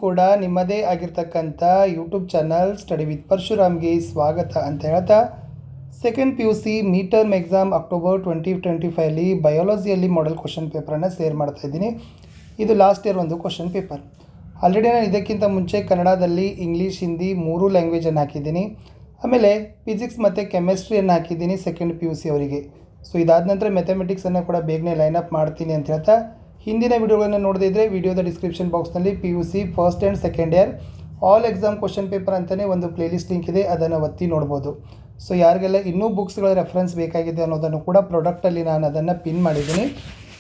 ಕೂಡ ನಿಮ್ಮದೇ ಆಗಿರ್ತಕ್ಕಂಥ ಯೂಟ್ಯೂಬ್ ಚಾನಲ್ ಸ್ಟಡಿ ವಿತ್ ಪರಶುರಾಮ್ಗೆ ಸ್ವಾಗತ ಅಂತ ಹೇಳ್ತಾ second PUC mid term exam October 2025 ಬಯಾಲಜಿಯಲ್ಲಿ ಮಾಡೆಲ್ ಕ್ವಶನ್ ಪೇಪರನ್ನು ಶೇರ್ ಮಾಡ್ತಾ ಇದ್ದೀನಿ. ಇದು ಲಾಸ್ಟ್ ಇಯರ್ ಒಂದು ಕ್ವಶನ್ ಪೇಪರ್. ಆಲ್ರೆಡಿ ನಾನು ಇದಕ್ಕಿಂತ ಮುಂಚೆ ಕನ್ನಡದಲ್ಲಿ ಇಂಗ್ಲೀಷ್ ಹಿಂದಿ 3 ಲ್ಯಾಂಗ್ವೇಜನ್ನು ಹಾಕಿದ್ದೀನಿ. ಆಮೇಲೆ ಫಿಸಿಕ್ಸ್ ಮತ್ತು ಕೆಮಿಸ್ಟ್ರಿಯನ್ನು ಹಾಕಿದ್ದೀನಿ ಸೆಕೆಂಡ್ PUC ಅವರಿಗೆ. ಸೊ ಇದಾದ ನಂತರ ಮ್ಯಾಥಮೆಟಿಕ್ಸನ್ನು ಕೂಡ ಬೇಗನೆ ಲೈನಪ್ ಮಾಡ್ತೀನಿ ಅಂತ ಹೇಳ್ತಾ ಹಿಂದಿನ ವಿಡಿಯೋಗಳನ್ನು ನೋಡದೇ ಇದ್ದರೆ ವಿಡಿಯೋದ ಡಿಸ್ಕ್ರಿಪ್ಷನ್ ಬಾಕ್ಸ್ನಲ್ಲಿ PUC first and second year all exam question paper ಅಂತಲೇ ಒಂದು ಪ್ಲೇಲಿಸ್ಟ್ ಲಿಂಕ್ ಇದೆ, ಅದನ್ನು ಒತ್ತಿ ನೋಡ್ಬೋದು. ಸೊ ಯಾರಿಗೆಲ್ಲ ಇನ್ನೂ ಬುಕ್ಸ್ಗಳ ರೆಫರೆನ್ಸ್ ಬೇಕಾಗಿದೆ ಅನ್ನೋದನ್ನು ಕೂಡ ಪ್ರಾಡಕ್ಟಲ್ಲಿ ನಾನು ಅದನ್ನು ಪಿನ್ ಮಾಡಿದ್ದೀನಿ.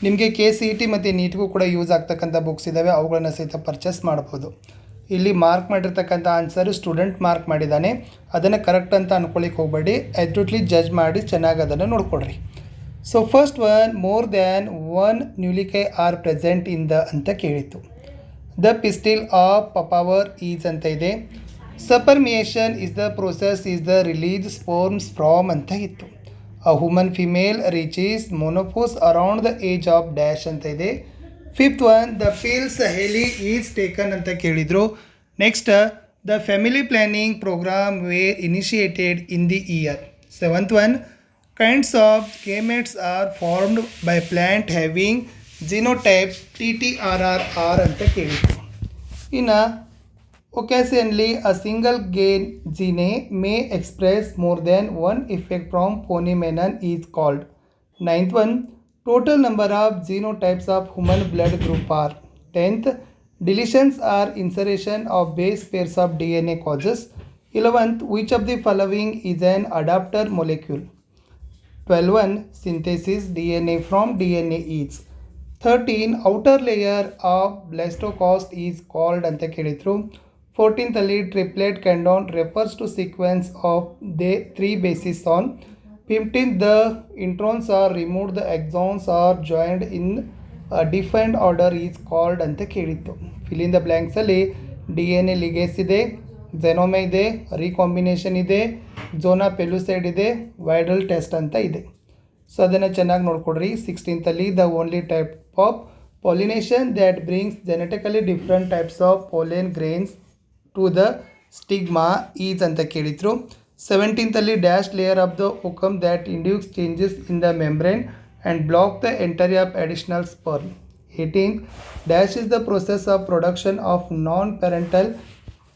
ನಿಮಗೆ KCET ಮತ್ತು ನೀಟ್ಗೂ ಕೂಡ ಯೂಸ್ ಆಗ್ತಕ್ಕಂಥ ಬುಕ್ಸ್ ಇದ್ದಾವೆ, ಅವುಗಳನ್ನು ಸಹಿತ ಪರ್ಚೇಸ್ ಮಾಡ್ಬೋದು. ಇಲ್ಲಿ ಮಾರ್ಕ್ ಮಾಡಿರ್ತಕ್ಕಂಥ ಆನ್ಸರು ಸ್ಟೂಡೆಂಟ್ ಮಾರ್ಕ್ ಮಾಡಿದ್ದಾನೆ, ಅದನ್ನು ಕರೆಕ್ಟ್ ಅಂತ ಅಂದ್ಕೊಳ್ಳಿಕ್ಕೆ ಹೋಗಬೇಡಿ, ಎಕ್ಸಾಕ್ಟ್ಲಿ ಜಡ್ಜ್ ಮಾಡಿ ಚೆನ್ನಾಗಿ ಅದನ್ನು ನೋಡ್ಕೊಡ್ರಿ. So first one, more than one ನ್ಯೂಲಿಕೈ ಆರ್ ಪ್ರೆಸೆಂಟ್ ಇನ್ ದ ಅಂತ ಕೇಳಿತ್ತು. The pistil of papaver is ಅಂತ ಇದೆ. Spermiation is the process is the release sperms from ಅಂತ ಇತ್ತು. A human female reaches menopause around the age of dash ಅಂತ ಇದೆ. Fifth one, the pill Saheli is taken ಅಂತ ಕೇಳಿದರು. Next, the family planning program were initiated in the year. Seventh one, kinds of gametes are formed by plant having genotype TTRR ಅಂತ ಕೇಳಿದ್ರು. ಇನ್ನು occasionally a single gene may express more than one effect from phenomenon is called. Ninth one, total number of genotypes of human blood group are. 10th, deletions or insertion of base pairs of DNA causes. 11th, which of the following is an adapter molecule. 12. Synthesis DNA from DNA is. 13. Outer layer of blastocost is called ಅಂತ ಕೇಳಿದ್ರು. 14th ಅಲ್ಲಿ triplet candon refers to sequence of the 3 bases on. 15th, the introns are removed, the exons are joined in a defined order is called ಅಂತ ಕೇಳಿತ್ತು. fill in the blanks ಅಲ್ಲಿ DNA ligase ಇದೆ, genome ಇದೆ, recombination ಇದೆ, zona ಪೆಲುಸೈಡ್ ಇದೆ, Widal test ಅಂತ ಇದೆ. So ಅದನ್ನು ಚೆನ್ನಾಗಿ ನೋಡ್ಕೊಡ್ರಿ. 16th ಅಲ್ಲಿ the only type of pollination that brings genetically different types of pollen grains to the stigma is ಅಂತ ಕೇಳಿದ್ರು. 17th ಅಲ್ಲಿ dash layer of the ovum that induces changes in the membrane and block the entry of additional sperm. 18th, dash is the process of production of non parental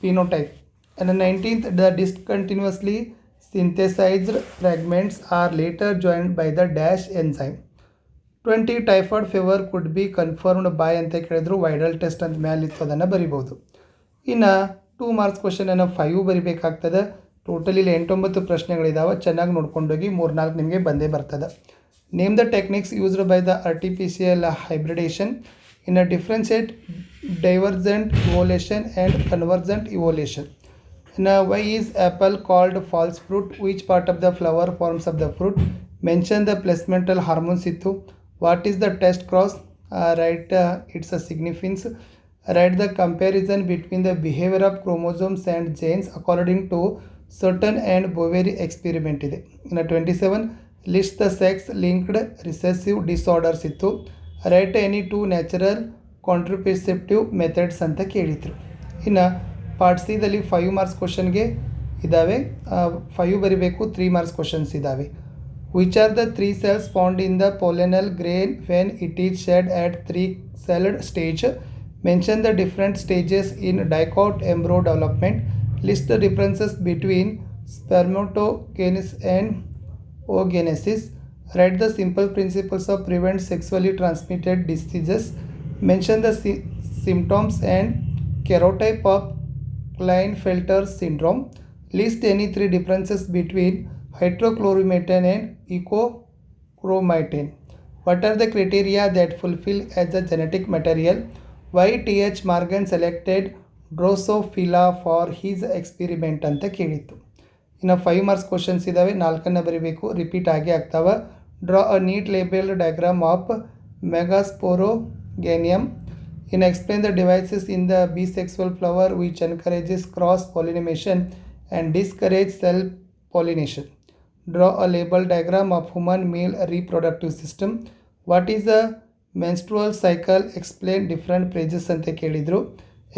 phenotype. And 19th, the discontinuously synthesized fragments are later joined by the dash enzyme. 20, typhoid fever could be confirmed by ಅಂತ ಕೇಳಿದ್ರು. Widal test ಅಂತ ಮೇಲಿತ್ತು, ಅದನ್ನು ಬರಿಬೋದು. ಇನ್ನು 2 marks ಕ್ವಶನನ್ನು 5 ಬರಿಬೇಕಾಗ್ತದೆ. Totally 8-9 ಪ್ರಶ್ನೆಗಳಿದ್ದಾವೆ, ಚೆನ್ನಾಗಿ ನೋಡ್ಕೊಂಡೋಗಿ 3-4 ನಿಮಗೆ ಬಂದೇ ಬರ್ತದೆ. Name the techniques used by the artificial hybridization in a differentiate divergent evolution and convergent evolution. Now, why is apple called false fruit? Which part of the flower forms of the fruit? Mention the placental hormones ittu. What is the test cross? Write its significance. Write the comparison between the behavior of chromosomes and genes according to certain and Boveri experiment ide. In 27, list the sex linked recessive disorders ittu. Right any 2 natural contraceptive methods ಅಂತ ಕೇಳಿದರು. ಇನ್ನು part ಸಿದಲ್ಲಿ 5 marks ಕ್ವಶನ್ಗೆ ಇದ್ದಾವೆ, 5 ಬರಿಬೇಕು, 3 marks questions ಇದ್ದಾವೆ. Which are the 3 cells found in the pollen grain when it is shed at 3-celled stage. Mention the different stages in dicot embryo development. List the differences between spermatogenesis and oogenesis. Write the simple principles of prevent sexually transmitted diseases. Mention the symptoms and karyotype of Klinefelter syndrome. List any 3 differences between hydrochlorometane and echochromatine. What are the criteria that fulfill as a genetic material? Why T.H. Morgan selected Drosophila for his experiment ಅಂತ ಕೇಳಿತ್ತು. ಇನ್ನು 5 marks questions ಇದ್ದಾವೆ, 4 ಬರೀಬೇಕು, repeat ಆಗೇ ಆಗ್ತಾವೆ. Draw a neat labelled diagram of megasporangium. ಇನ್ನು explain the devices in the bisexual flower which encourages cross pollination and discourage self pollination. Draw a label diagram of human male reproductive system. What is the menstrual cycle? Explain different phases ಅಂತ ಕೇಳಿದರು.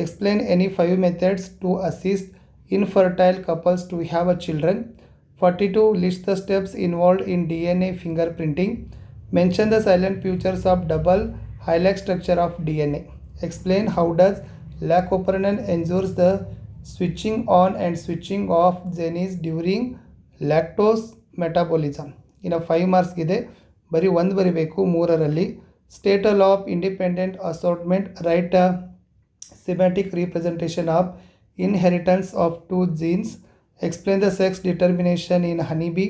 Explain any 5 methods to assist infertile couples to have a children. 42. List the steps involved in DNA fingerprinting. Mention the silent features of double helix structure of DNA. Explain how does lactoferrin ensures the switching on and switching off genes during lactose metabolism. ಇನ್ನು 5 marks ಇದೆ, ಬರೀ ಒಂದು ಬರಿಬೇಕು ಮೂರರಲ್ಲಿ. State a law of independent assortment. Write a schematic representation of inheritance of two genes. Explain the sex determination in honeybee.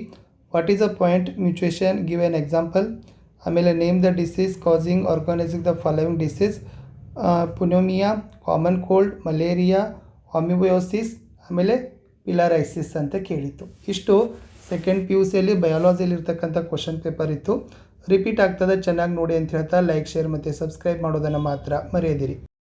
What is a point mutation? Give an example. ಆಮೇಲೆ name the disease causing organising the following disease. Pneumonia, common cold, malaria, amoebiasis, ಆಮೇಲೆ filariasis ಅಂತ ಕೇಳಿತ್ತು. ಇಷ್ಟು second P U ಸಿಯಲ್ಲಿ ಬಯಾಲಜಿಯಲ್ಲಿ ಇರ್ತಕ್ಕಂಥ question paper ಇತ್ತು. Repeat ಆಗ್ತದೆ, ಚೆನ್ನಾಗಿ ನೋಡಿ ಅಂತ ಹೇಳ್ತಾ ಲೈಕ್, ಶೇರ್ ಮತ್ತು ಸಬ್ಸ್ಕ್ರೈಬ್ ಮಾಡೋದನ್ನು ಮಾತ್ರ ಮರೆಯದಿರಿ.